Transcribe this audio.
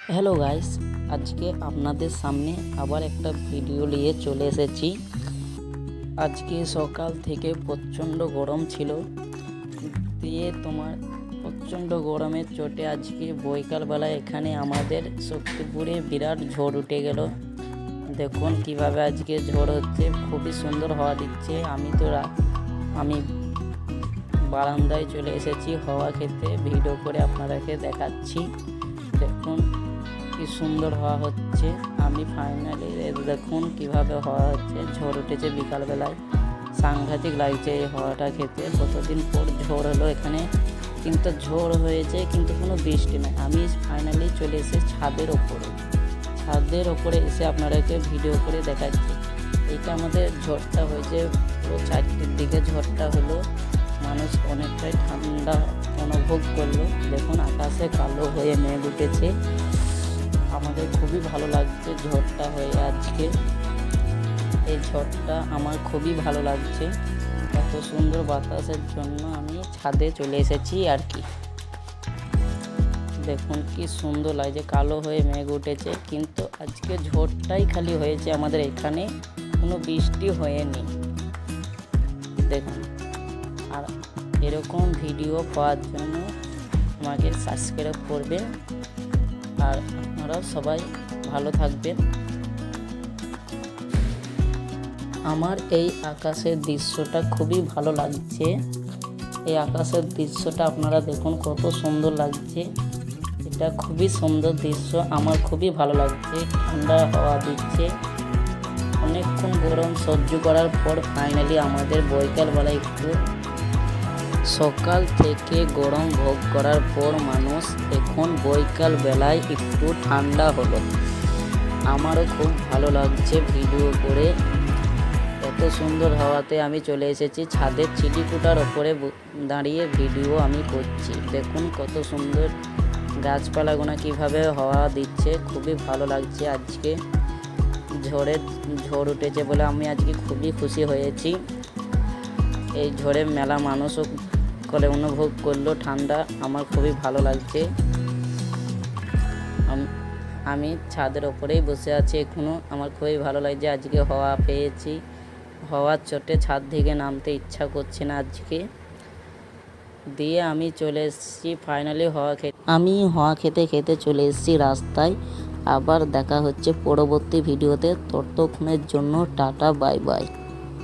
Hello guys, আজকে আপনাদের সামনে আবার একটা ভিডিও নিয়ে চলে এসেছি। আজকে সকাল থেকে প্রচণ্ড গরম ছিল, দিয়ে প্রচণ্ড গরমের চোটে আজকে বৈকালবেলায় এখানে আমাদের শক্তিপুরে বিরাট ঝড় উঠে গেল। দেখুন কিভাবে আজকে ঝড় হচ্ছে, খুবই সুন্দর হাওয়া দিচ্ছে। আমি বারান্দায় চলে এসেছি হাওয়া খেতে, ভিডিও করে আপনাদেরকে দেখাচ্ছি। দেখুন কি সুন্দর হাওয়া হচ্ছে। আমি ফাইনালি দেখুন কিভাবে হাওয়া হচ্ছে, ঝড় উঠেছে বিকালবেলায়। সাংঘাতিক লাগছে এই হাওয়াটা খেতে। কতদিন পর ঝড় হলো এখানে, কিন্তু ঝড় হয়েছে কিন্তু কোনো বৃষ্টি নেই। আমি ফাইনালি চলে এসে ছাদের ওপরে এসে আপনাদেরকে ভিডিও করে দেখাচ্ছি। এইটা আমাদের ঝড়টা হয়েছে পুরো 4টের দিকে ঝড়টা হলো। মানুষ অনেকটাই ঠান্ডা অনুভব করলো। দেখুন আকাশে কালো হয়ে মেঘ উঠেছে। আমাদের খুবই ভালো লাগছে ঝড়টা হয়ে আজকে। এই ঝড়টা আমার খুবই ভালো লাগছে। এত সুন্দর বাতাসের জন্য আমি ছাদে চলে এসেছি আর কি। দেখুন কি সুন্দর লাগছে, কালো হয়ে মেঘ উঠেছে, কিন্তু আজকে ঝড়টাই খালি হয়েছে আমাদের এখানে, কোনো বৃষ্টি হয়নি। দেখুন, আর এরকম ভিডিও পাওয়ার জন্য আমাকে সাবস্ক্রাইব করবেন, আর আপনারা সবাই ভালো থাকবেন। আমার এই আকাশের দৃশ্যটা খুবই ভালো লাগছে। এই আকাশের দৃশ্যটা আপনারা দেখুন কত সুন্দর লাগছে। এটা খুবই সুন্দর দৃশ্য, আমার খুবই ভালো লাগছে। ঠান্ডা হাওয়া দিচ্ছে। অনেকক্ষণ গরম সহ্য করার পর ফাইনালি আমাদের বৈকালবেলা একটু, সকাল থেকে গরম ভোগ করার পর মানুষ এখন বৈকাল বেলায় একটু ঠান্ডা হলো। আমারও খুব ভালো লাগছে ভিডিও করে। এত সুন্দর হাওয়াতে আমি চলে এসেছি ছাদের চিটিকুটার ওপরে দাঁড়িয়ে ভিডিও আমি করছি। দেখুন কত সুন্দর গাছপালাগুলো কিভাবে হাওয়া দিচ্ছে, খুবই ভালো লাগছে। আজকে ঝড় উঠেছে বলে আমি আজকে খুবই খুশি হয়েছি। এই ঝড়ে মেলা মানুষও করে অনুভব করলো ঠান্ডা। আমার খুবই ভালো লাগছে। আমি ছাদের ওপরেই বসে আছি এখনও। আমার খুবই ভালো লাগছে, আজকে হাওয়া পেয়েছি। হাওয়ার চোটে ছাদ থেকে নামতে ইচ্ছা করছে না আজকে। দিয়ে আমি চলে এসেছি ফাইনালি হাওয়া খেতে চলে এসেছি রাস্তায়। আবার দেখা হচ্ছে পরবর্তী ভিডিওতে। ততক্ষণের জন্য টাটা, বাই বাই।